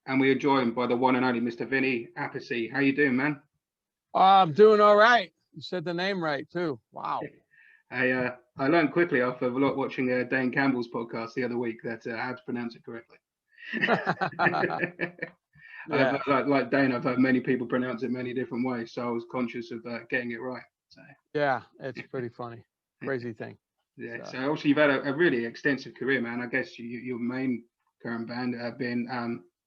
And we are joined by the one and only Mr. Vinny Appice. How you doing, man? I'm doing all right. You said the name right too. Wow. I learned quickly after watching Dane Campbell's podcast the other week that I had to pronounce it correctly. Yeah. Like Dane, I've heard many people pronounce it many different ways, so I was conscious of getting it right. So. Yeah, it's pretty funny. Crazy thing. Yeah. So obviously you've had a really extensive career, man. I guess your main current band have been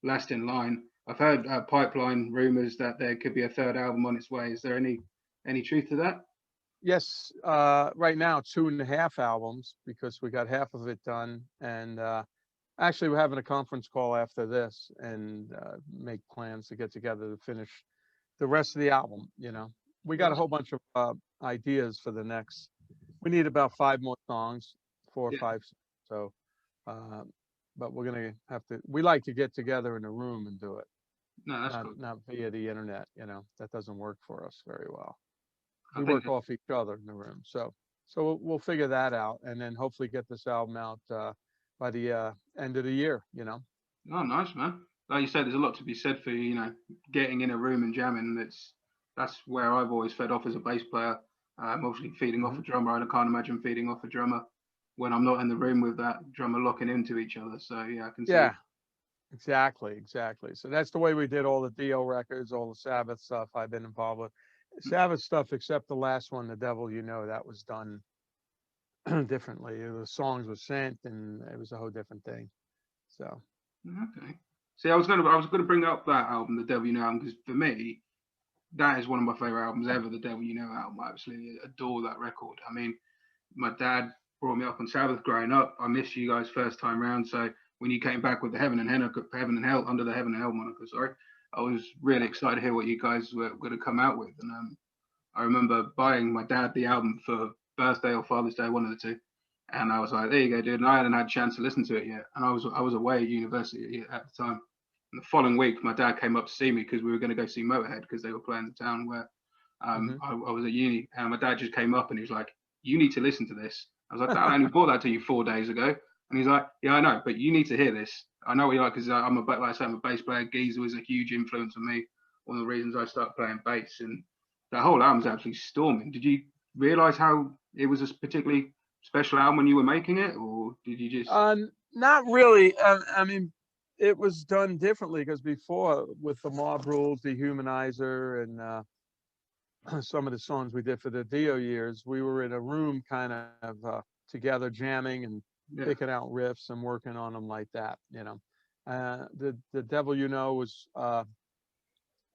Last in Line. I've heard pipeline rumors that there could be a third album on its way. Is there any truth to that? Yes. Right now, 2.5 albums because we got half of it done, and actually we're having a conference call after this and make plans to get together to finish the rest of the album. You know, we got a whole bunch of ideas for the next. We need about 5 more songs, 4 or 5. So, but we're gonna have to. We like to get together in a room and do it. No, that's cool. Not via the internet. You know, that doesn't work for us very well. We work off each other in the room. So we'll figure that out, and then hopefully get this album out by the end of the year. You know. Oh, nice, man. Like you said, there's a lot to be said for getting in a room and jamming. That's where I've always fed off as a bass player. I'm obviously feeding off a drummer, and I can't imagine feeding off a drummer when I'm not in the room with that drummer locking into each other. So yeah, I can see. Yeah, exactly. So that's the way we did all the Dio records, all the Sabbath stuff I've been involved with. Sabbath stuff, except the last one, The Devil You Know, that was done differently. The songs were sent, and it was a whole different thing. So. Okay. See, I was gonna bring up that album, The Devil You Know album, because for me, that is one of my favorite albums ever. The Devil You Know album. I absolutely adore that record. I mean, my dad brought me up on Sabbath growing up. I missed you guys first time round, so when you came back with the Heaven and Hell under the Heaven and Hell moniker, sorry, I was really excited to hear what you guys were going to come out with. And I remember buying my dad the album for birthday or Father's Day, one of the two. And I was like, there you go, dude. And I hadn't had a chance to listen to it yet. And I was away at university at the time. And the following week, my dad came up to see me because we were going to go see Motorhead because they were playing in the town where I was at uni. And my dad just came up and he was like, you need to listen to this. I was like, Dad, I only bought that to you 4 days ago. And he's like, yeah, I know, but you need to hear this. I know what you like because I'm a bass player. Geezer was a huge influence on me. One of the reasons I started playing bass. And that whole album's absolutely storming. Did you realize how it was a particularly special album when you were making it, or did you just? Not really. I mean, it was done differently because before with the Mob Rules, Dehumanizer, and some of the songs we did for the Dio years, we were in a room kind of together jamming and picking out riffs and working on them like that. You know, the Devil You Know was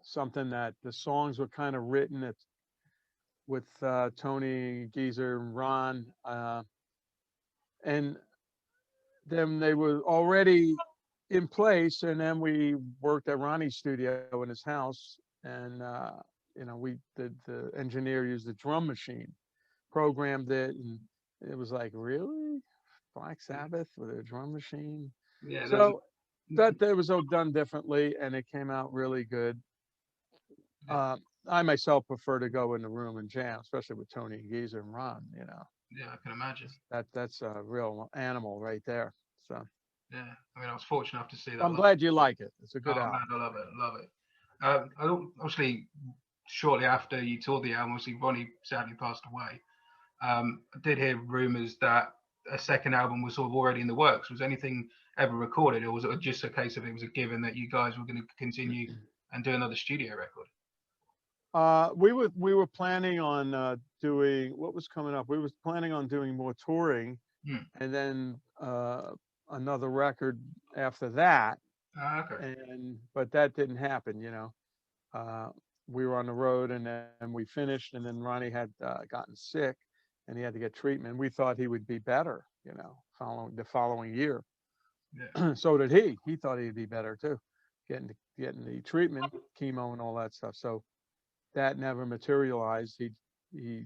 something that the songs were kind of written with Tony, Geezer, and Ron, and then they were already in place. And then we worked at Ronnie's studio in his house, and the engineer used the drum machine, programmed it, and it was like, really, Black Sabbath with a drum machine? Yeah. So that was all done differently, and it came out really good. I myself prefer to go in the room and jam, especially with Tony and Geezer and Ron. You know. Yeah, I can imagine. That's a real animal right there. So. Yeah, I mean, I was fortunate enough to see that. I'm glad you like it. It's a good album. Man, I love it. Obviously, shortly after you toured the album, obviously Ronnie sadly passed away. I did hear rumors that a second album was sort of already in the works. Was anything ever recorded, or was it just a case of it was a given that you guys were going to continue and do another studio record? We were planning on doing what was coming up. We were planning on doing more touring, and then another record after that. Okay. But that didn't happen. You know, we were on the road, and then we finished, and then Ronnie had gotten sick, and he had to get treatment. We thought he would be better. You know, following year. Yeah. So did he. He thought he'd be better too, getting the treatment, chemo, and all that stuff. So that never materialized. He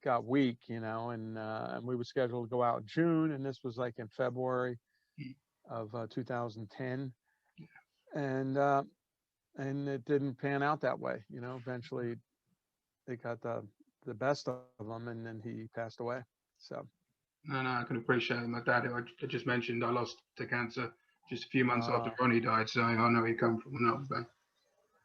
got weak, you know, and we were scheduled to go out in June, and this was like in February of 2010, and it didn't pan out that way. You know, eventually they got the best of him, and then he passed away. So. No, I can appreciate it. My dad, who I just mentioned, I lost to cancer just a few months after Uh, Ronnie died. So I know where you come from on that one.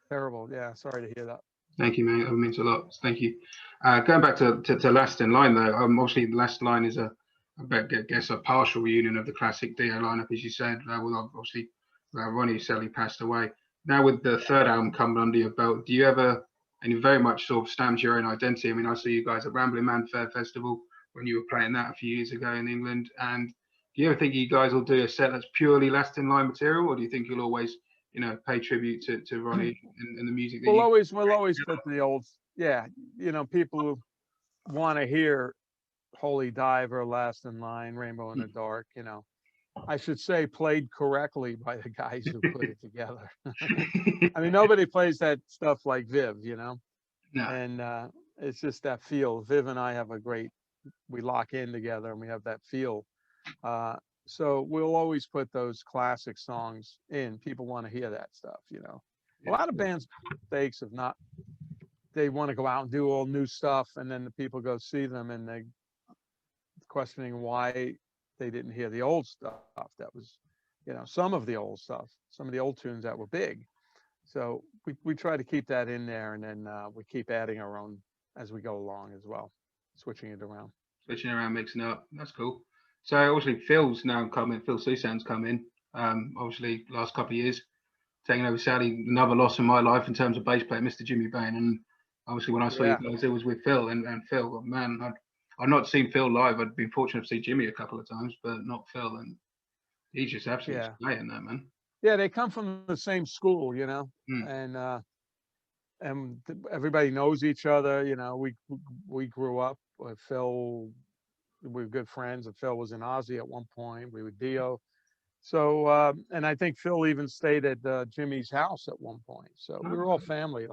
Terrible. Yeah, sorry to hear that. Thank you, mate. That means a lot. Thank you. Going back to Last in Line, though, obviously, the Last Line is guess, a partial reunion of the classic Dio lineup, as you said. Well, obviously, Ronnie sadly passed away. Now, with the third album coming under your belt, do you ever, and you very much sort of stamped your own identity? I mean, I saw you guys at Rambling Man Fair Festival when you were playing that a few years ago in England. And do you ever think you guys will do a set that's purely Last in Line material, or do you think you'll always, pay tribute to Ronnie and the music that you We'll always put the old, yeah, people who want to hear Holy Diver, Last in Line, Rainbow in the Dark, I should say played correctly by the guys who put it together. I mean, nobody plays that stuff like Viv, No. and it's just that feel. Viv and I have we lock in together and we have that feel. So we'll always put those classic songs in. People want to hear that stuff, A lot of bands mistakes of not, they want to go out and do all new stuff, and then the people go see them and they questioning why they didn't hear the old stuff that was, some of the old stuff, some of the old tunes that were big. So we try to keep that in there, and then we keep adding our own as we go along as well, switching it around. Switching around, mixing it up. That's cool. So obviously Phil's now coming. Phil Susan's come in. Obviously last couple of years, taking over sadly another loss in my life in terms of bass player, Mr. Jimmy Bain. And obviously when I saw you guys, it was with Phil and Phil. Man, I've not seen Phil live. I'd been fortunate to see Jimmy a couple of times, but not Phil. And he's just absolutely slaying that, man. Yeah, they come from the same school, and everybody knows each other. We grew up with Phil. We were good friends, and Phil was in Ozzy at one point. We were Dio. So, and I think Phil even stayed at Jimmy's house at one point. So we were all family,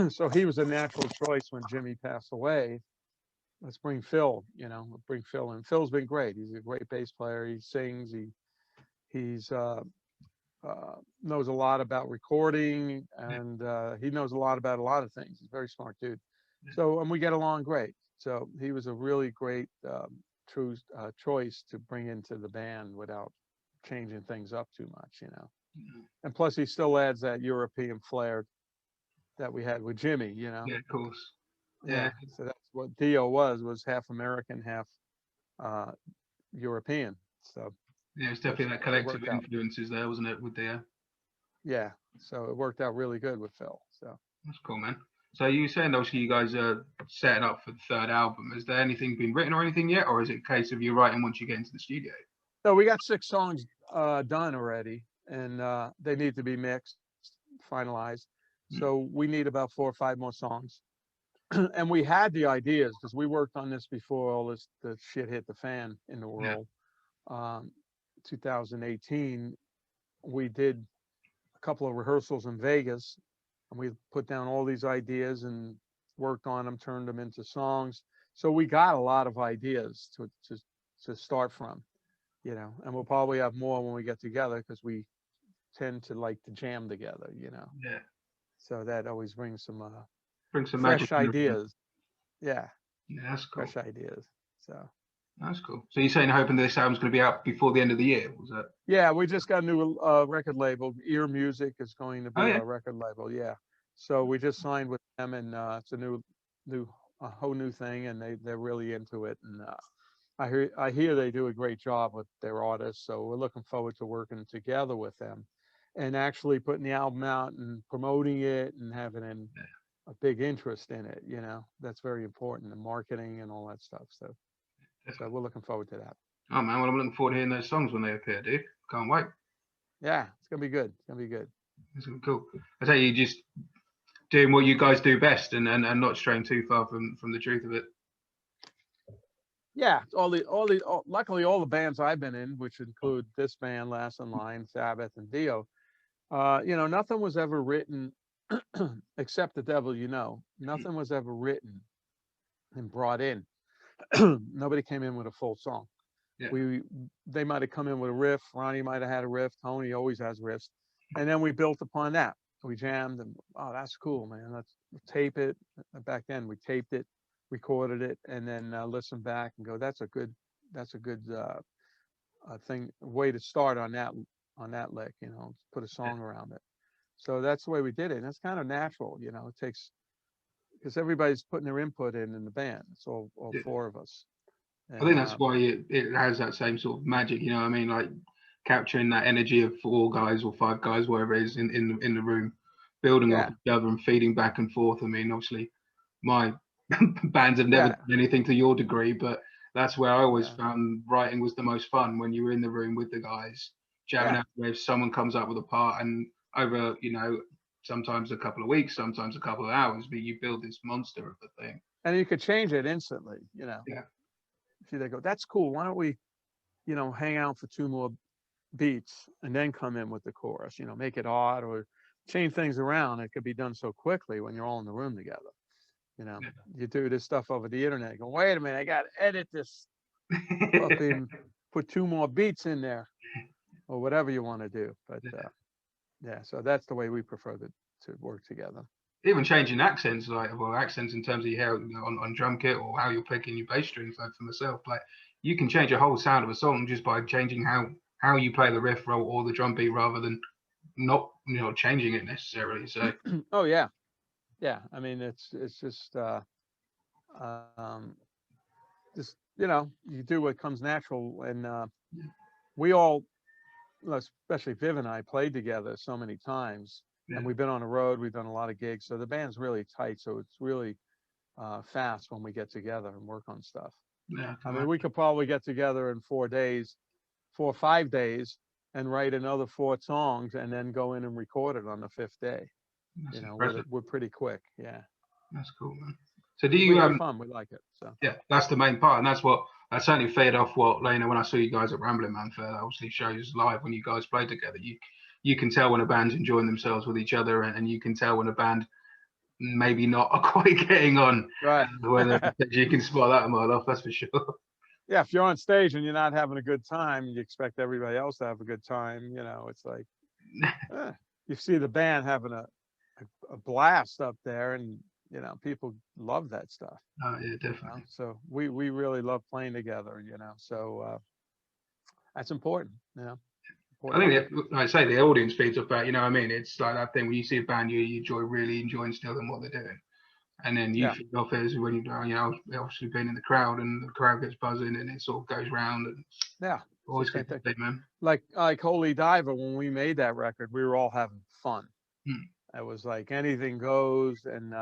So he was a natural choice when Jimmy passed away. Let's bring Phil, bring Phil in. Phil's been great. He's a great bass player. He sings. He's knows a lot about recording, and he knows a lot about a lot of things. He's a very smart dude. So, and we get along great. So he was a really great true choice to bring into the band without changing things up too much, And plus, he still adds that European flair that we had with Jimmy, Yeah, of course. Yeah. So that's what Dio was half American, half European. So yeah, it's definitely that collective influences there, wasn't it, with Dio? Yeah. So it worked out really good with Phil. So that's cool, man. So you were saying obviously you guys are setting up for the third album. Has there anything been written or anything yet, or is it a case of you writing once you get into the studio? So we got 6 songs done already, and they need to be mixed, finalized. So we need about 4 or 5 more songs. And we had the ideas because we worked on this before all the shit hit the fan in the world. 2018, we did a couple of rehearsals in Vegas, and we put down all these ideas and worked on them, turned them into songs. So we got a lot of ideas to start from, and we'll probably have more when we get together because we tend to like to jam together, Yeah. So that always brings some fresh ideas. Yeah, that's cool. Fresh ideas. So that's cool. So you're saying hoping this album's going to be out before the end of the year? Was that? Yeah, we just got a new record label. Ear Music is going to be our record label. Yeah. So we just signed with them, and it's a whole new thing, and they're really into it. And I hear they do a great job with their artists. So we're looking forward to working together with them, and actually putting the album out and promoting it and having a big interest in it. That's very important, the marketing and all that stuff. So we're looking forward to that. Oh man, well I'm looking forward to hearing those songs when they appear, dude. Can't wait. Yeah, it's gonna be good. It's gonna be good. It's gonna be cool. I tell you, just doing what you guys do best, and not straying too far from the truth of it. Yeah, luckily all the bands I've been in, which include this band, Last in Line, Sabbath, and Dio, nothing was ever written except The Devil You Know. Nothing was ever written and brought in. Nobody came in with a full song. Yeah. They might have come in with a riff. Ronnie might have had a riff. Tony always has riffs, and then we built upon that. We jammed, and that's cool, man. Let's tape it. Back then, we taped it, recorded it, and then listen back and go, that's a good way to start on that lick, you know, put a Yeah. song around it. So that's the way we did it. And it's kind of natural, you know. It takes because everybody's putting their input in the band. It's all Yeah. four of us, I think and that's why it has that same sort of magic, you know what I mean? Like capturing that energy of four guys or five guys, whatever it is, in the room, building off yeah, each other and feeding back and forth. I mean, obviously, my bands have never yeah, done anything to your degree, but that's where I always yeah, found writing was the most fun when you were in the room with the guys, jamming yeah. out. If someone comes up with a part, and over, you know, sometimes a couple of weeks, sometimes a couple of hours, but you build this monster of a thing. And you could change it instantly, you know. Yeah, If they go, that's cool. Why don't we, you know, hang out for two more beats and then come in with the chorus? You know, make it odd or change things around. It could be done so quickly when you're all in the room together. You know, you do this stuff over the internet. Go, wait a minute, I got to edit this yeah. fucking, put two more beats in there or whatever you want to do. But yeah, so that's the way we prefer to work together. Even changing accents, like well, accents in terms of how you know, on drum kit or how you're picking your bass strings. Like for myself, like you can change a whole sound of a song just by changing how you play the riff roll or the drum beat rather than not changing it necessarily. So Oh yeah, yeah. I mean, it's um, just you know, you do what comes natural, and we all, especially Viv and I, played together so many times, yeah, and we've been on the road. We've done a lot of gigs, so the band's really tight. So it's really fast when we get together and work on stuff. yeah, I mean, we could probably get together in 4 days, 4 or 5 days, and write another four songs, and then go in and record it on the fifth day. that's You know, impressive. we're pretty quick. Yeah, That's cool, man. So do we you have fun. We like it. So yeah, that's the main part, and that's what I certainly fed off what Lena when I saw you guys at Rambling Man Fair. That obviously shows live when you guys play together. You can tell when a band's enjoying themselves with each other, and you can tell when a band maybe not quite getting on. right. Whether you can spot that a mile off, that's for sure. Yeah, if you're on stage and you're not having a good time, you expect everybody else to have a good time. You know, it's like eh, you see the band having a blast up there, and you know people love that stuff. Yeah, You know, definitely. so we really love playing together. You know, so that's important. You know, I important think, part. like I say, the audience feeds off that. You know what I mean? It's like that thing when you see a band you enjoy, really enjoying still and what they're doing. And then you Yeah, feed off it as when obviously being in the crowd and the crowd gets buzzing and it sort of goes round and yeah, it's the always same good to thing. see, man. Like Holy Diver, when we made that record, we were all having fun. Hmm. It was like anything goes, and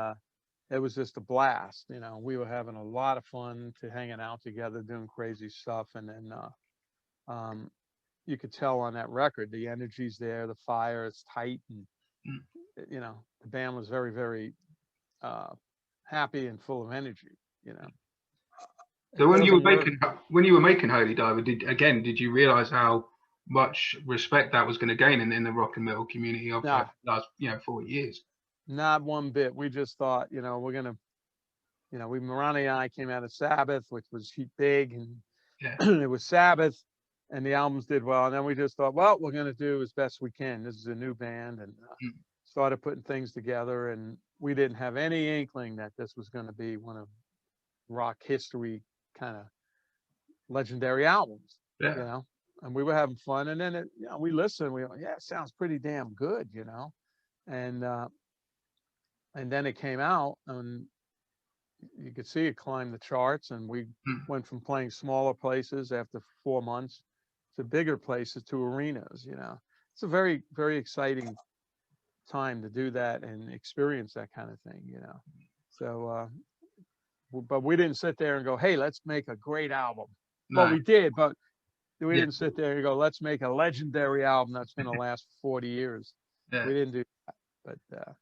it was just a blast. You know, we were having a lot of fun to hanging out together, doing crazy stuff, and then um, you could tell on that record the energy's there, the fire is tight, and Hmm. you know the band was very, very uh, happy and full of energy. You know, So it wasn't work. when you were making Holy Diver, did you realize how much respect that was going to gain in the rock and metal community of Nah, the last 4 years? not one bit. We just thought, you know, we're gonna, you know, Marani and I came out of Sabbath, which was big, and Yeah. it was Sabbath, and the albums did well. And then we just thought, well, we're going to do as best we can. This is a new band, and Hmm. started putting things together. And we didn't have any inkling that this was going to be one of rock history kind of legendary albums, you Yeah. know. And we were having fun. And then, you know, we listened. We went, yeah, it sounds pretty damn good, you know. And and then it came out, and you could see it climb the charts, and we Hmm. went from playing smaller places after 4 months to bigger places, to arenas. You know, it's a very, very exciting time to do that and experience that kind of thing. You know, so but we didn't sit there and go, hey, let's make a great album. Well, No. we did, but we Yeah. didn't sit there and go, let's make a legendary album that's going to last 40 years. Yeah. We didn't do that, but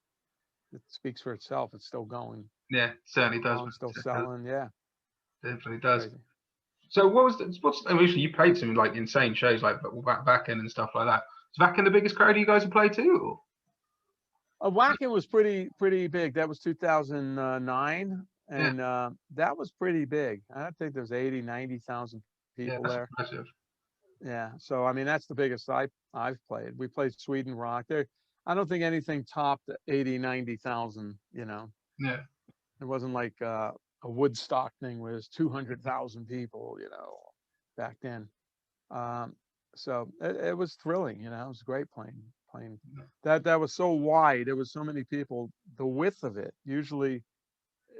it speaks for itself. It's still going Yeah. Certainly does. on, still selling. Yeah, Definitely does. crazy. So what was what's obviously you played some like insane shows like Wacken and stuff like that. Is Wacken the biggest crowd you guys have played too? Or? Wacken was pretty big. That was 2009, Yeah, and that was pretty big. I think there's 80, 90,000 yeah, people that's there. impressive. Yeah, so I mean that's the biggest I've played. We played Sweden Rock. There, I don't think anything topped 80, 90,000. You know, Yeah, it wasn't like a Woodstock thing where there's 200,000 people. You know, back then. So it was thrilling, you know. It was great playing. That was so wide. There was so many people. The width of it, usually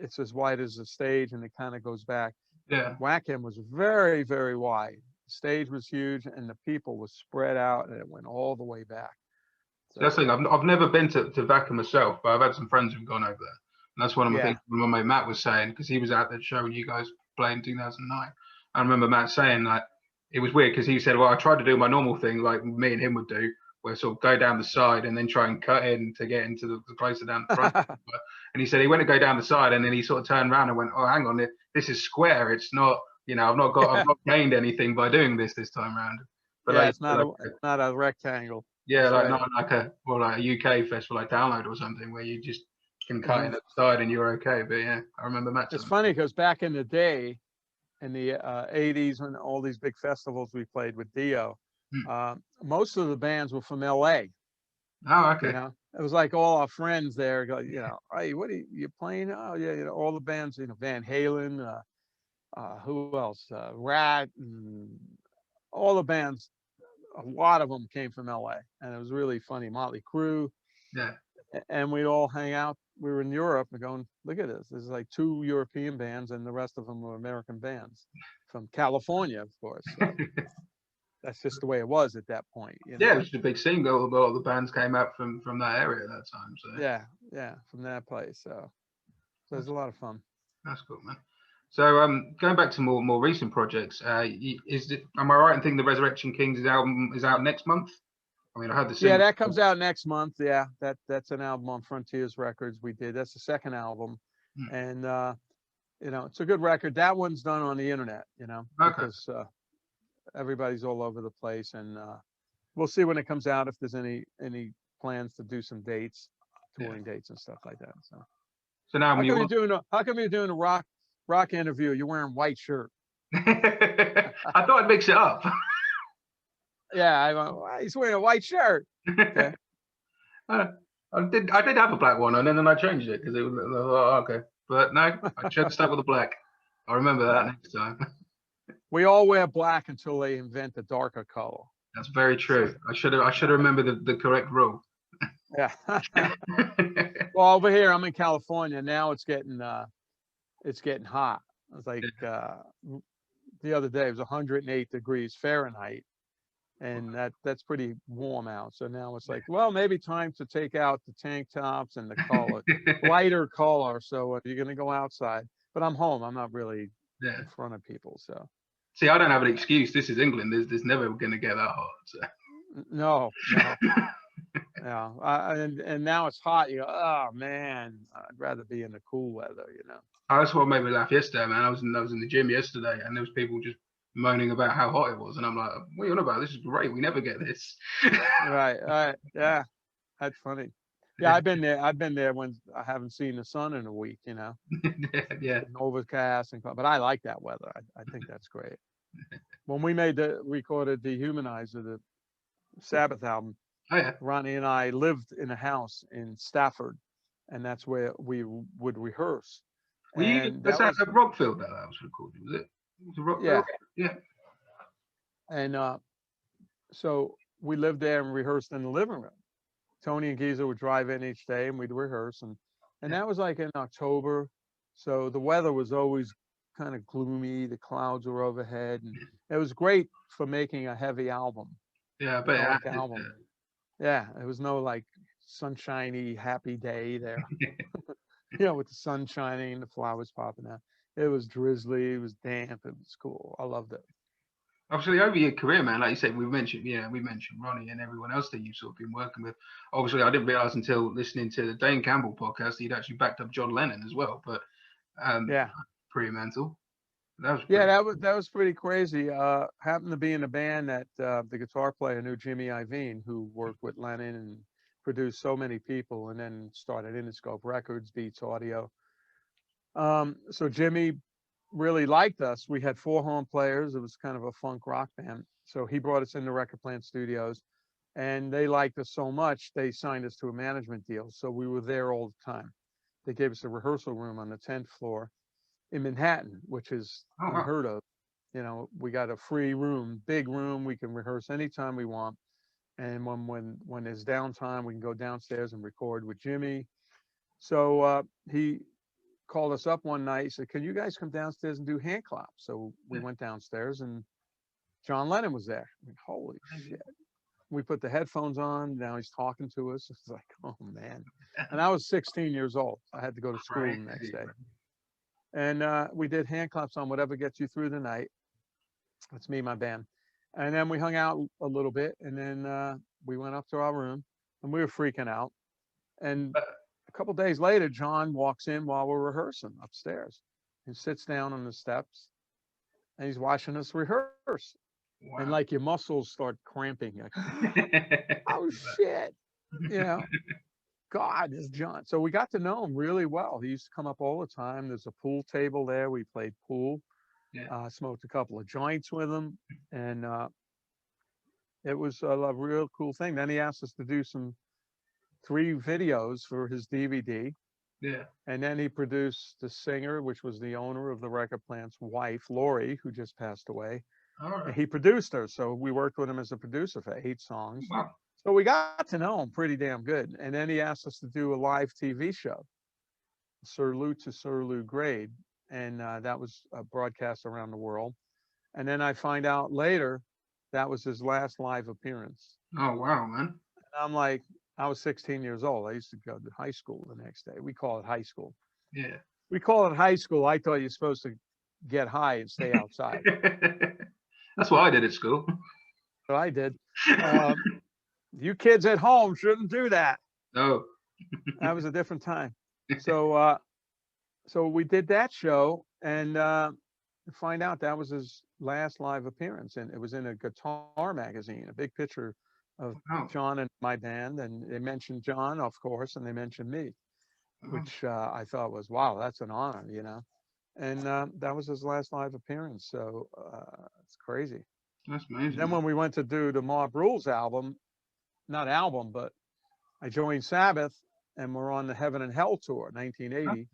it's as wide as the stage, and it kind of goes back. Yeah. Wackham was very, very wide. The stage was huge, and the people was spread out, and it went all the way back. So that's the thing. I've never been to Vaca myself, but I've had some friends who've gone over there, and that's one of the yeah, things my mate Matt was saying, because he was out there showing you guys play in 2009. I remember Matt saying that it was weird because he said, "Well, I tried to do my normal thing like me and him would do, where sort of go down the side and then try and cut in to get into the closer down the front." And he said he went to go down the side, and then he sort of turned around and went, "Oh, hang on, this is square. It's not, you know, I've not gained anything by doing this time around." But yeah. like, It's not a rectangle. yeah, That's like right. not like a UK festival like Download or something where you just can cut Hmm. in at the side and you're okay. But yeah, I remember Matt It's telling funny because back in the day, in the 80s, when all these big festivals we played with Dio, me. most of the bands were from LA. Oh, You okay. know, it was like all our friends there go, you know, hey, what are you playing? Oh, yeah, you know, all the bands, you know, Van Halen, who else? Rat, and all the bands. A lot of them came from LA, and it was really funny. Motley Crue, Yeah. and we'd all hang out. We were in Europe and going, look at this. There's like 2 European bands, and the rest of them were American bands from California, of course. So that's just the way it was at that point, you Yeah, it know. was just a big scene. A lot of the bands came out from that area at that time. So Yeah, yeah, from that place. So it was that's a lot of fun. that's cool, man. So going back to more recent projects, am I right in thinking the Resurrection Kings album is out next month? I mean, I heard the Yeah, single. that comes out next month. Yeah, that's an album on Frontiers Records we did. That's the second album, Hmm. and you know, it's a good record. That one's done on the internet, you know, Okay. because everybody's all over the place, and we'll see when it comes out if there's any plans to do some dates, Yeah. touring dates and stuff like that. So So now, how when come you you're doing a rock interview? You're wearing white shirt. I thought I'd mix it up. Yeah, I went, "Why, he's wearing a white shirt." Okay. Uh, I did have a black one, and then I changed it because it was oh, okay. But no, I should have stuck with the black. I remember that Yeah. next time. We all wear black until they invent a darker color. That's very So true. I should have remembered the correct rule. yeah. Well, over here I'm in California now. It's getting hot. It's like the other day it was 108 degrees Fahrenheit, and that's pretty warm out. So now it's like, well, maybe time to take out the tank tops and the color, lighter color. So you're gonna go outside, but I'm home. I'm not really Yeah. in front of people. So See, I don't have an excuse. This is England. There's never going to get that hot. So. no, no. Yeah, and now it's hot. You go, oh man, I'd rather be in the cool weather. You know. That's what made me laugh yesterday, man. I was in the gym yesterday, and there was people just moaning about how hot it was, and I'm like, "What are you on about? This is great. We never get this." Right, right. Yeah, that's funny. Yeah, I've been there. I've been there when I haven't seen the sun in a week. You know, Yeah. and overcast but I like that weather. I think that's great. When we recorded the Humanizer, the Sabbath album, Oh yeah. Ronnie and I lived in a house in Stafford, and that's where we would rehearse. Were you? And That's that at was Rockfield that was recorded, was it? Was it Rockfield? yeah, Yeah. and so we lived there and rehearsed in the living room. Tony and Giza would drive in each day and we'd rehearse, and Yeah. that was like in October. So the weather was always kind of gloomy. The clouds were overhead, and it was great for making a heavy album, Yeah. I a bet dark album. Yeah, it was no like sunshiny, happy day there, you know, with the sun shining and the flowers popping out. It was drizzly, it was damp, it was cool. I loved it. Obviously, over your career, man, like you said, we mentioned Ronnie and everyone else that you've sort of been working with. Obviously, I didn't realize until listening to the Dane Campbell podcast that you'd actually backed up John Lennon as well. But um, Yeah. pretty mental. That was Yeah, pretty. that was pretty crazy. Happened to be in a band that the guitar player knew Jimmy Iovine, who worked with Lennon and produced so many people, and then started Interscope Records, Beats Audio. So Jimmy really liked us. We had 4 horn players. It was kind of a funk rock band. So he brought us into Record Plant Studios, and they liked us so much they signed us to a management deal. So we were there all the time. They gave us a rehearsal room on the 10th floor in Manhattan, which is Oh wow. unheard of. you know, we got a free room, big room. We can rehearse anytime we want. And when there's downtime, we can go downstairs and record with Jimmy. So he called us up one night. He said, "Can you guys come downstairs and do hand claps?" So we went downstairs, and John Lennon was there. I mean, holy shit. We put the headphones on. Now he's talking to us. It's like, oh man. And I was 16 years old. I had to go to school the next day. And we did hand claps on Whatever Gets You Through the Night. That's me, my band. And then we hung out a little bit, and then we went up to our room, and we were freaking out. And a couple days later, John walks in while we're rehearsing upstairs. He sits down on the steps, and he's watching us rehearse. Wow. And like your muscles start cramping. Like, oh shit, you know. God, this John. So we got to know him really well. He used to come up all the time. There's a pool table there. We played pool. Yeah. Smoked a couple of joints with him, and it was a real cool thing. Then he asked us to do 3 videos for his DVD. Yeah. And then he produced the singer, which was the owner of the record plant's wife, Lori, who just passed away. All right. He produced her, so we worked with him as a producer for 8 songs. Wow. So we got to know him pretty damn good. And then he asked us to do a live TV show, Sir Lou to Sir Lou Grade, and that was broadcast around the world. And then I find out later that was his last live appearance. Oh wow, man. And I'm like, I was 16 years old. I used to go to high school the next day. We call it high school. Yeah. We call it high school. I thought you're supposed to get high and stay outside. That's what I did at school. But I did. You kids at home shouldn't do that. No. That was a different time. So we did that show, and find out that was his last live appearance, and it was in a guitar magazine, a big picture of John and my band, and they mentioned John, of course, and they mentioned me, which I thought was, wow, that's an honor, you know. And that was his last live appearance, so it's crazy. That's amazing. Then when we went to do the Mob Rules album, not album, but I joined Sabbath, and we're on the Heaven and Hell tour, 1980.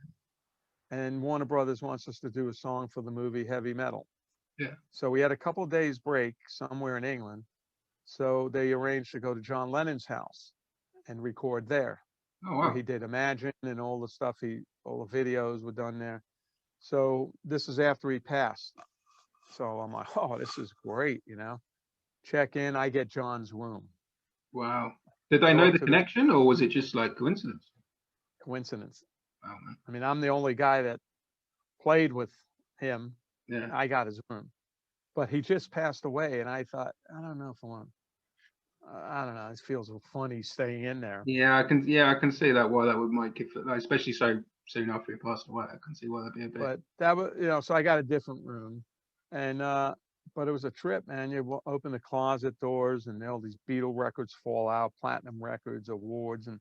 And Warner Brothers wants us to do a song for the movie Heavy Metal. Yeah. So we had a couple of days break somewhere in England. So they arranged to go to John Lennon's house and record there. Oh, wow. Where he did Imagine and all the stuff, all the videos were done there. So this is after he passed. So I'm like, oh, this is great, you know. Check in, I get John's room. Wow. Did they know the connection, or was it just like coincidence? Coincidence. Wow, man. I mean, I'm the only guy that played with him. Yeah. I got his room. But he just passed away, and I thought, I don't know if I want. I don't know. It feels funny staying in there. Yeah, I can see that why that would make it, especially so soon after he passed away. I can see why that'd be a bit. But that was, you know, so I got a different room, and but it was a trip, man. You open the closet doors, and all these Beatle records fall out, platinum records, awards, and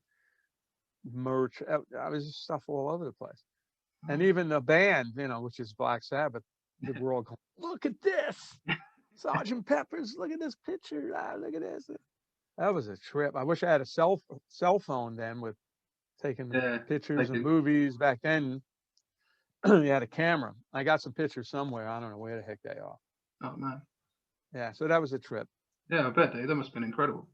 merch. I was just stuff all over the place, and even the band, you know, which is Black Sabbath. We're all going, look at this, Sergeant Pepper's. Look at this picture. Look at this. That was a trip. I wish I had a cell phone then with taking pictures and movies. Back then, you had a camera. I got some pictures somewhere. I don't know where the heck they are. Oh man. Yeah. So that was a trip. Yeah, I bet that must have been incredible.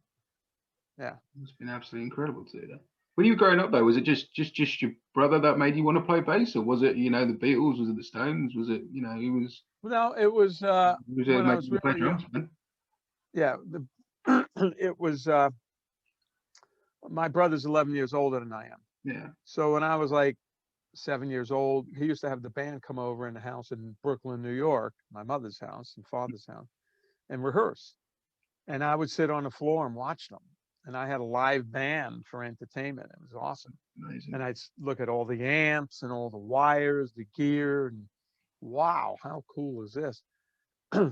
Yeah. It must have been absolutely incredible to do that. When you were growing up, though, was it just your brother that made you want to play bass, or was it, you know, the Beatles? Was it the Stones? Was it, you know, he was? No, it was. When I was really drums, yeah, it was. My brother's 11 years older than I am. Yeah. So when I was like 7 years old, he used to have the band come over in the house in Brooklyn, New York, my mother's house and father's house, and rehearse. And I would sit on the floor and watch them. And I had a live band for entertainment. It was awesome. Amazing. And I'd look at all the amps and all the wires, the gear, and wow, how cool is this?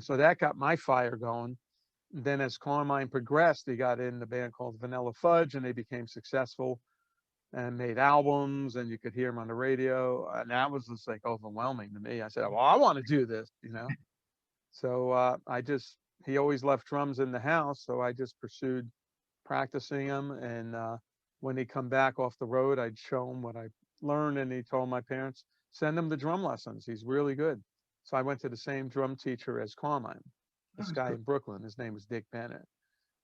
So that got my fire going. Then as Carmine progressed, he got in the band called Vanilla Fudge, and they became successful and made albums, and you could hear them on the radio. And that was just like overwhelming to me. I said, well, I want to do this, you know? So he always left drums in the house. So I just pursued practicing them, and when he'd come back off the road, I'd show him what I learned, and he told my parents, send him to drum lessons. He's really good. So I went to the same drum teacher as Carmine, Oh, this that's guy cool. in Brooklyn. His name was Dick Bennett.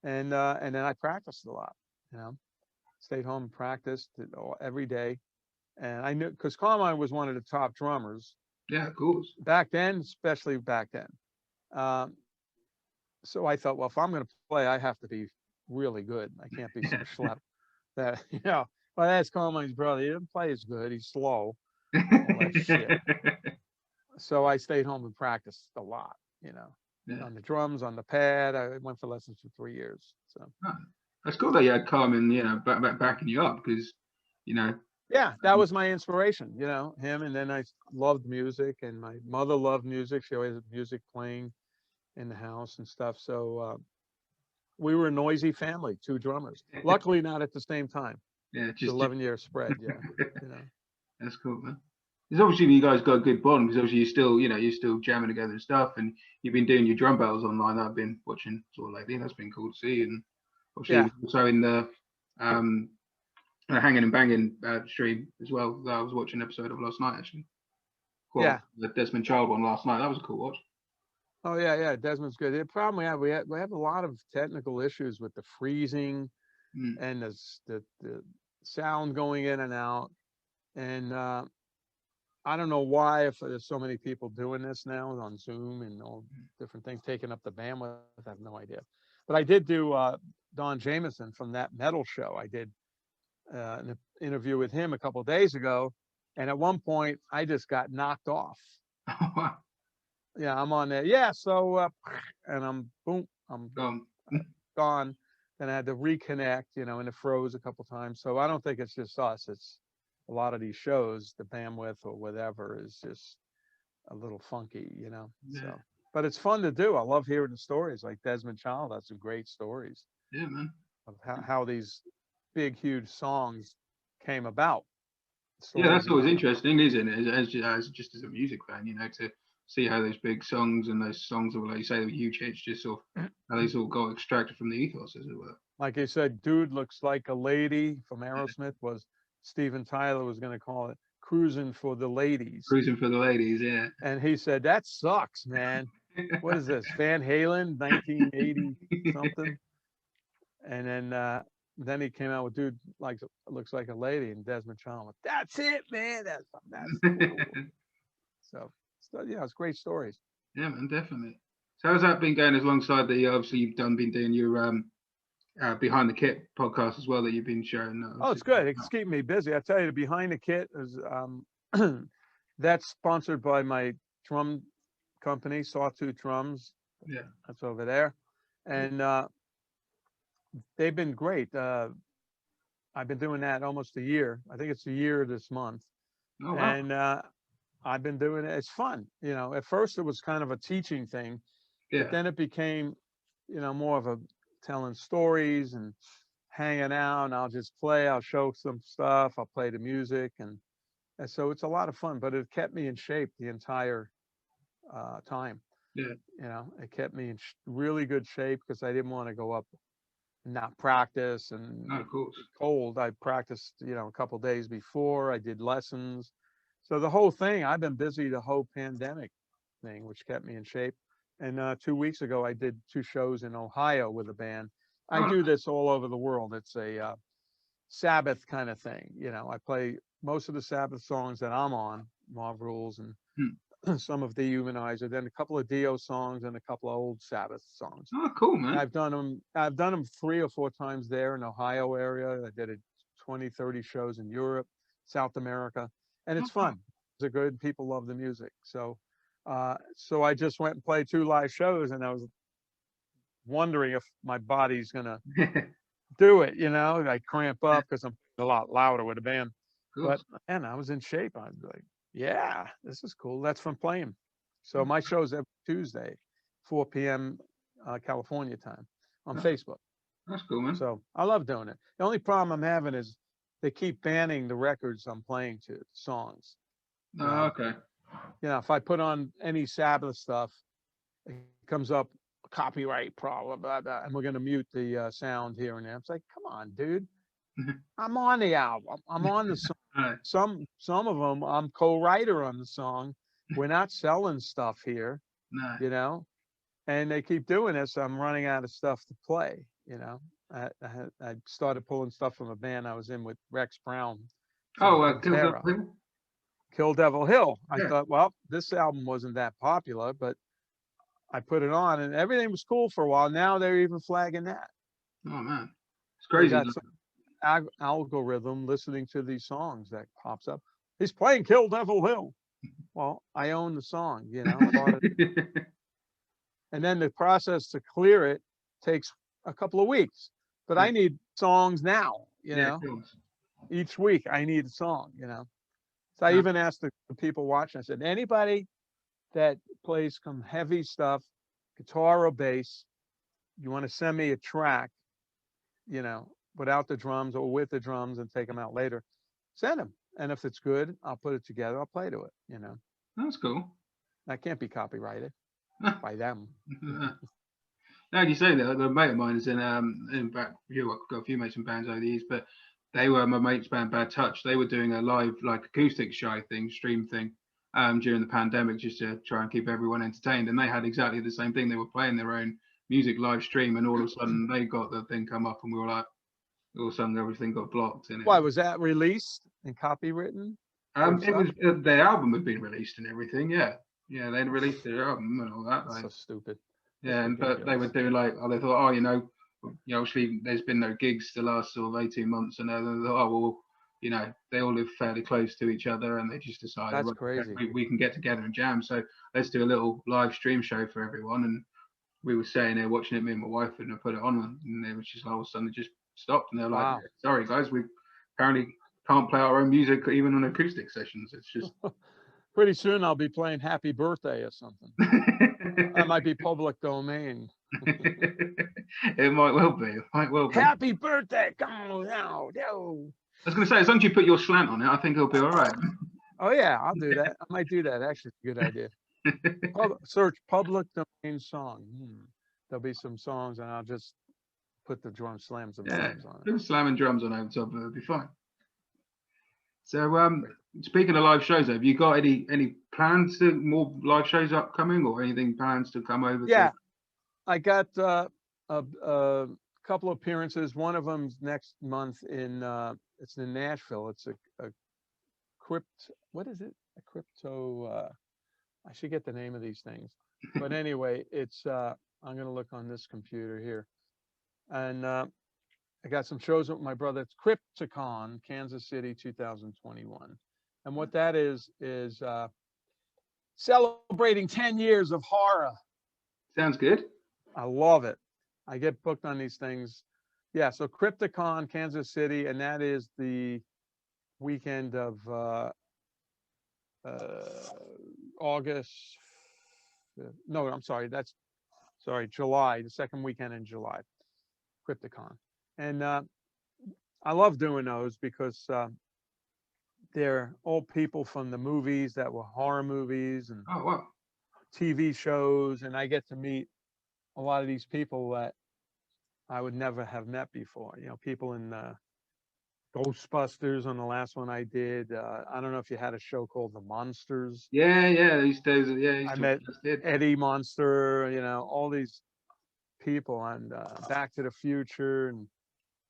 And then I practiced a lot, you know, stayed home and practiced every day. And I knew because Carmine was one of the top drummers Yeah, of course. back then, especially back then. Um, so I thought, well, if I'm going to play, I have to be really good. I can't be some schlep that, well, that's Carmine's brother. He didn't play as good. He's slow, all that shit. So I stayed home and practiced a lot, Yeah. on the drums, on the pad. I went for lessons for 3 years. So Oh, that's cool that you had Carmen, backing you up because, yeah, that was my inspiration, him. And then I loved music, and my mother loved music. She always had music playing in the house and stuff. So we were a noisy family, two drummers. Luckily, not at the same time. yeah, It's 11-year spread. Yeah, you know. that's cool, man. Because obviously you guys got a good bond because obviously you're still jamming together and stuff, and you've been doing your drum battles online. I've been watching sort of lately. That's been cool to see, and obviously Yeah, also in the um, hanging and banging stream as well. That I was watching an episode of last night actually. Well, yeah. the Desmond Child one last night. That was a cool watch. Oh yeah, yeah. Desmond's good. The problem we have a lot of technical issues with the freezing Mm. and the sound going in and out. And I don't know why, if there's so many people doing this now on Zoom and all different things taking up the bandwidth. I have no idea. But I did do Don Jameson from that metal show. I did an interview with him a couple of days ago, and at one point I just got knocked off. Yeah, I'm on there. Yeah, so and I'm boom, I'm um, gone. Then I had to reconnect, and it froze a couple times. So I don't think it's just us. It's a lot of these shows, the bandwidth or whatever is just a little funky. yeah, So, but it's fun to do. I love hearing the stories. Like Desmond Child has some great stories yeah, man. of how these big, huge songs came about. Yeah, Stories that's always behind them. interesting, isn't it? Just as a music fan, to see how those big songs and those songs that were, like you say, they were huge hits, just sort of how they sort of got extracted from the ethos, as it were. Like you said, Dude Looks Like a Lady from Aerosmith was Steven Tyler was going to call it Cruising for the Ladies. Cruising for the ladies, yeah. And he said, that sucks, man. What is this? Van Halen, 1980 something. And then he came out with Dude Looks Like a Lady, and Desmond Child went, that's it, man. That's cool. So yeah, it's great stories. Yeah, man, definitely. So how's that been going alongside the obviously you've been doing your behind the kit podcast as well that you've been sharing. Oh, it's good. It's keeping me busy. I tell you, the Behind the Kit is that's sponsored by my drum company, Sawtooth Drums. Yeah. That's over there, and they've been great. I've been doing that almost a year. I think it's a year this month, Oh wow. and I've been doing it. It's fun. At first it was kind of a teaching thing, but Yeah. then it became, more of a telling stories and hanging out. And I'll just play. I'll show some stuff. I'll play the music, and so it's a lot of fun. But it kept me in shape the entire time. Yeah. It kept me in really good shape because I didn't want to go up and not practice and No, of course. cold. I practiced, a couple days before. I did lessons. So the whole thing, I've been busy the whole pandemic thing, which kept me in shape. And 2 weeks ago, I did 2 shows in Ohio with a band. I Oh, do this all over the world. It's a Sabbath kind of thing. I play most of the Sabbath songs that I'm on, Marv Rules and some of Dehumanizer, then a couple of Dio songs and a couple of old Sabbath songs. oh, cool, man. I've done them 3 or 4 times there in Ohio area. I did 20, 30 shows in Europe, South America, and it's fun. It's good. People love the music. So I just went and played 2 live shows, and I was wondering if my body's gonna do it. I cramp up because I'm a lot louder with a band. But man, I was in shape. I was like, yeah, this is cool. That's from playing. So my show's every Tuesday, 4 p.m. California time on Facebook. That's cool, man. So I love doing it. The only problem I'm having is they keep banning the records I'm playing to, songs. Oh, okay. If I put on any Sabbath stuff, it comes up copyright problem, blah, blah, and we're going to mute the sound here and there. It's like, come on, dude. I'm on the album. I'm on the song. Right. Some of them I'm co-writer on the song, we're not selling stuff here, No. you know, and they keep doing this. I'm running out of stuff to play, you know. I started pulling stuff from a band I was in with Rex Brown from Oh, Kill the Pantera, People? Kill Devil Hill. I Yeah. thought, well, this album wasn't that popular, but I put it on and everything was cool for a while. Now they're even flagging that. Oh man, it's They crazy. got some algorithm listening to these songs that pops up. He's playing Kill Devil Hill. Well, I own the song, you know. And then the process to clear it takes a couple of weeks. But Yeah, I need songs now, you yeah, know. of course. Each week I need a song, you know. So I No, even asked the people watching, I said, anybody that plays some heavy stuff, guitar or bass, you want to send me a track, you know, without the drums or with the drums and take them out later, send them. And if it's good, I'll put it together. I'll play to it, you know. that's cool. That can't be copyrighted by them. Like you say, that the mate of mine is in back. You know, I've got a few mates and bands over the years, but they were my mate's band Bad Touch. They were doing a live like acoustic show thing, stream thing, during the pandemic, just to try and keep everyone entertained. And they had exactly the same thing. They were playing their own music live stream, and all of a sudden they got the thing come up, and we were like, all of a sudden everything got blocked, and it Why was. was that released and copywritten? Their It stuff? was their album had been released and everything. Yeah, yeah, they'd released their album and all that. That's Like, so stupid. That's yeah, and but they were ridiculous. doing like, oh, they thought, oh, obviously there's been no gigs the last sort of 18 months, and they thought, oh, well, they all live fairly close to each other, and they just decided, That's well, crazy. we can get together and jam, so let's do a little live stream show for everyone. And we were sitting there watching it, me and my wife, and I put it on, and it was just all of a sudden it just stopped, and they're like, Wow. sorry guys, we apparently can't play our own music even on acoustic sessions. It's just. Pretty soon I'll be playing Happy Birthday or something. That might be public domain. It might well be. It might well be. Happy birthday! Come on now, yo. I was going to say, as long as you put your slant on it, I think it'll be all right. Oh yeah, I'll do that. I might do that. Actually, it's a good idea. Search public domain song. There'll be some songs, and I'll just put the slams and Yeah, drums on it. put slamming drums on over top of it, it'll be fine. So, speaking of live shows, have you got any plans to more live shows upcoming, or anything plans to come over? Yeah, I got a couple of appearances. One of them's next month it's in Nashville. It's a what is it? A crypto. I should get the name of these things. But anyway, it's I'm gonna look on this computer here, and I got some shows with my brother. It's Crypticon, Kansas City, 2021, and what that is celebrating 10 years of horror. Sounds good. I love it. I get booked on these things. Yeah, so Crypticon, Kansas City, and that is the weekend of August. No, I'm sorry. July, the second weekend in July. Crypticon, and I love doing those because they're all people from the movies that were horror movies and Oh wow. TV shows, and I get to meet a lot of these people that I would never have met before. You know, people in Ghostbusters on the last one I did. I don't know if you had a show called The Monsters. Yeah. These days, yeah. I met Eddie Monster. You know, all these people, and Back to the Future and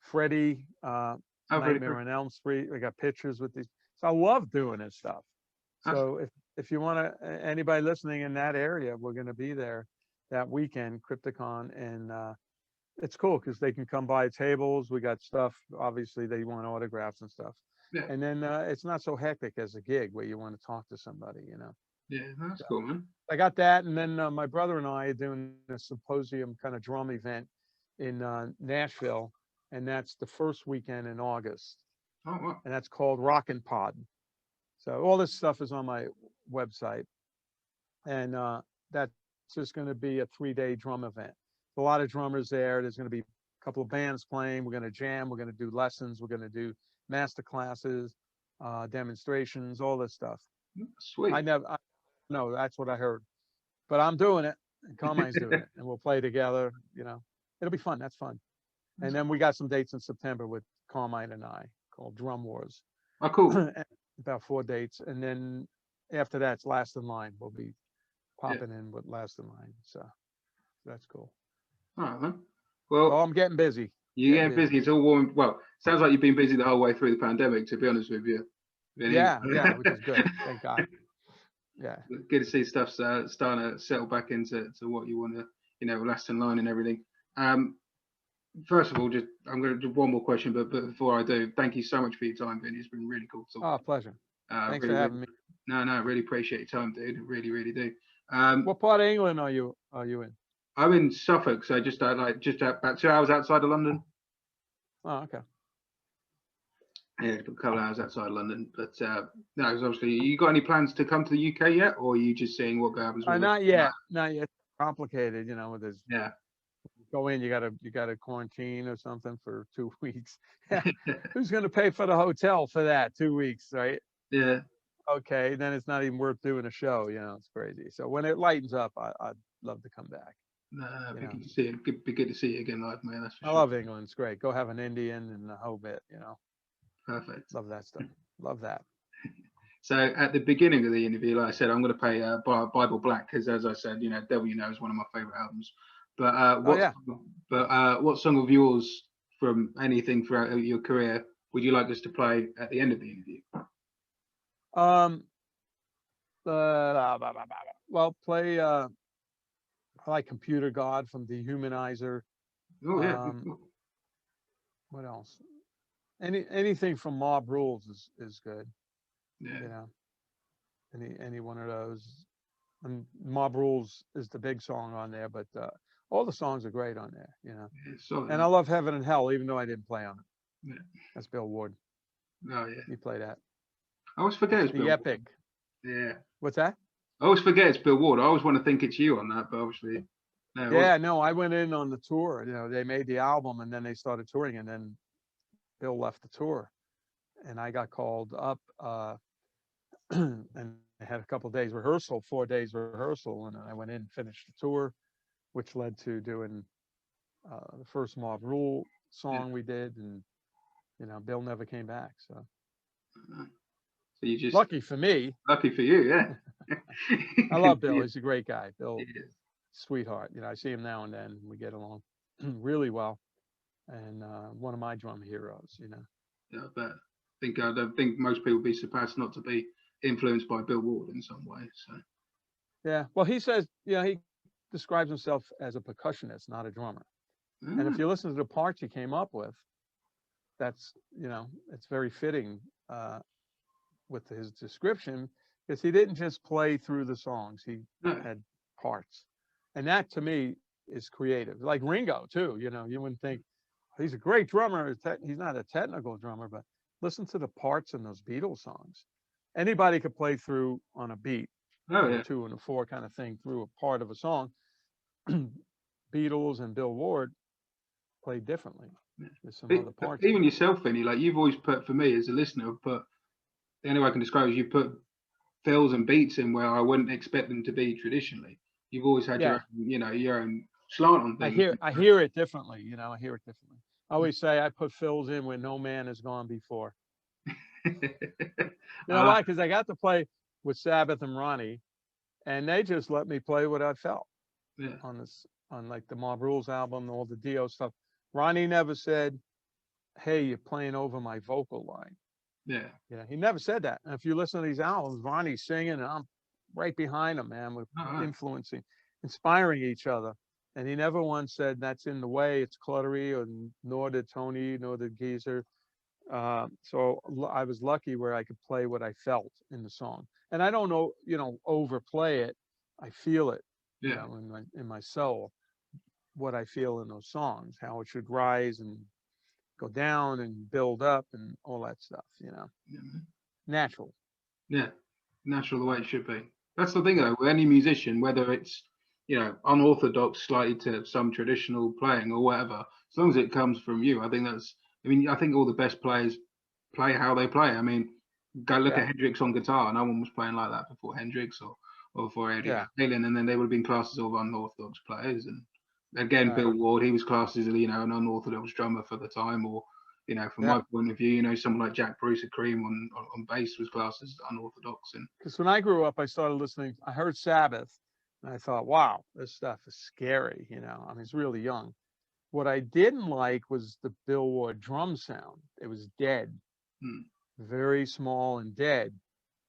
Freddy, Nightmare on Elm Street. We got pictures with these. So I love doing this stuff. So if you want to, anybody listening in that area, we're going to be there that weekend, Crypticon, and it's cool because they can come by tables. We got stuff. Obviously, they want autographs and stuff. Yeah. And then it's not so hectic as a gig where you want to talk to somebody, you know. Yeah, that's cool, man. I got that, and then my brother and I are doing a symposium kind of drum event in Nashville, and that's the first weekend in August. Oh wow. And that's called Rockin' Pod. So all this stuff is on my website, and that's just going to be a 3-day drum event. A lot of drummers there. There's going to be a couple of bands playing. We're going to jam. We're going to do lessons. We're going to do master classes, demonstrations, all this stuff. Sweet. No, that's what I heard. But I'm doing it, and Carmine's doing it, and we'll play together. You know, it'll be fun. That's fun. And then we got some dates in September with Carmine and I called Drum Wars. Oh, cool. About 4 dates, and then after that's Last in Line. We'll be Yeah. popping in with Last in Line. So that's cool. All right, man. Oh, Well, I'm getting busy. you're getting busy. It's all warm. Well, sounds like you've been busy the whole way through the pandemic, to be honest with you. Vinny. Yeah, which is good. Thank God. Yeah. Good to see stuff starting to settle back into what you want to, last in line and everything. First of all, I'm going to do one more question, but before I do, thank you so much for your time, Vinny. It's been really cool talking. Oh, pleasure. Thanks really, for having me. No, really appreciate your time, dude. Really, really do. What part of England are you in? I'm in Suffolk, so just about 2 hours outside of London. Oh, okay. Yeah, a couple of hours outside London. But no, obviously, you got any plans to come to the UK yet, or are you just seeing what happens? Not yet. Not yet. Complicated, with this. Yeah. Go in, you gotta quarantine or something for 2 weeks. Who's gonna pay for the hotel for that 2 weeks, right? Yeah. Okay, then it's not even worth doing a show. It's crazy. So when it lightens up, I'd love to come back. No, be good to see it. Be good to see you again live, man. That's for I sure. love England. It's great. Go have an Indian and the whole bit. Perfect. Love that stuff. Love that. So at the beginning of the interview, like I said, I'm going to play Bible Black because, as I said, Devil You Know is one of my favorite albums. But what song of yours from anything throughout your career would you like us to play at the end of the interview? Well, play. I like Computer God from Dehumanizer. Oh yeah. What else? Anything from Mob Rules is good. Yeah. Any one of those. And Mob Rules is the big song on there, but all the songs are great on there. Yeah, solid, and I love Heaven and Hell, even though I didn't play on it. Yeah. That's Bill Ward. Oh yeah. You play that. I always forget it's Bill Epic. Ward. Yeah. What's that? I always forget it's Bill Ward. I always want to think it's you on that, but obviously. No, I went in on the tour. They made the album and then they started touring, and then Bill left the tour, and I got called up, and I had a couple of days rehearsal, 4 days rehearsal, and I went in and finished the tour, which led to doing the first Mob Rule song we did, and Bill never came back. So you just lucky for me. Lucky for you, yeah. I love Bill. He's a great guy. Bill, sweetheart. I see him now and then. We get along really well, and one of my drum heroes. Yeah, I bet. I don't think most people would be surprised not to be influenced by Bill Ward in some way. So. Yeah. Well, he says, he describes himself as a percussionist, not a drummer. And if you listen to the parts he came up with, that's, it's very fitting with his description, because he didn't just play through the songs. He had parts. And that, to me, is creative. Like Ringo, too. You wouldn't think he's a great drummer. He's not a technical drummer, but listen to the parts in those Beatles songs. Anybody could play through on a beat, a 2 and a 4 kind of thing, through a part of a song. Beatles and Bill Ward played differently. There's some other parts. Even yourself, Vinny, like you've always put, for me as a listener, the only way I can describe it is you put fills and beats in where I wouldn't expect them to be traditionally. You've always had your own, your own slant on things. I hear it differently. I hear it differently. I always say I put fills in where no man has gone before. Why? Because I got to play with Sabbath and Ronnie, and they just let me play what I felt on like the Mob Rules album, all the Dio stuff. Ronnie never said, "Hey, you're playing over my vocal line." He never said that. And if you listen to these albums, Ronnie's singing, and I'm right behind him, man. We're inspiring each other. And he never once said that's in the way, it's cluttery, or nor did Tony, nor did Geezer. So I was lucky where I could play what I felt in the song. And I don't know, overplay it. I feel it, in my soul, what I feel in those songs, how it should rise and go down and build up and all that stuff, Natural. Yeah, natural the way it should be. That's the thing, though, with any musician, whether it's, unorthodox slightly to some traditional playing or whatever, as long as it comes from you, I think I think all the best players play how they play. I mean, go look at Hendrix on guitar. No one was playing like that before Hendrix or before Eddie Van Halen, and then they would have been classed as all unorthodox players. And again, Bill Ward, he was classed as, an unorthodox drummer for the time, or You know, from Yeah. my point of view, you know, someone like Jack Bruce at Cream on bass was classed as unorthodox. And Because when I grew up, I started listening. I heard Sabbath, and I thought, "Wow, this stuff is scary." You know, I mean, it's really young. What I didn't like was the Bill Ward drum sound. It was dead, mm, very small and dead,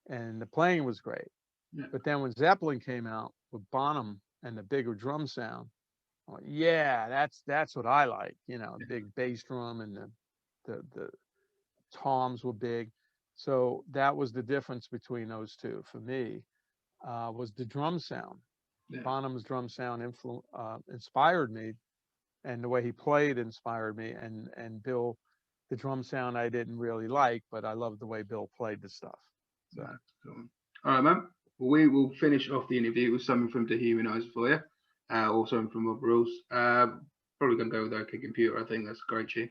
and the playing was great. yeah, But then when Zeppelin came out with Bonham and the bigger drum sound, I went, yeah, that's what I like. You know, big bass drum and the toms were big. So that was the difference between those two for me, was the drum sound. yeah, Bonham's drum sound inspired me, and the way he played inspired me. And Bill, the drum sound I didn't really like, but I loved the way Bill played the stuff. So yeah, cool. All right, man. Well, we will finish off the interview with something from Dehumanizer for you, or something from Rob Rules. Probably gonna go with OK Computer. I think that's a great tune.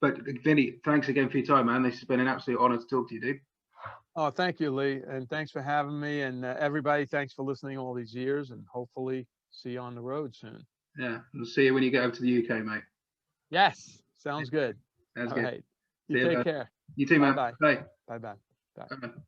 But Vinny, thanks again for your time, man. This has been an absolute honor to talk to you, dude. oh, thank you, Lee, and thanks for having me. And everybody, thanks for listening all these years, and hopefully see you on the road soon. Yeah, we'll see you when you get over to the UK, mate. Yes, sounds good. That's All good. right, you See you, take man. care. You too, Bye man. bye. Bye. Bye bye. Bye. Bye, man.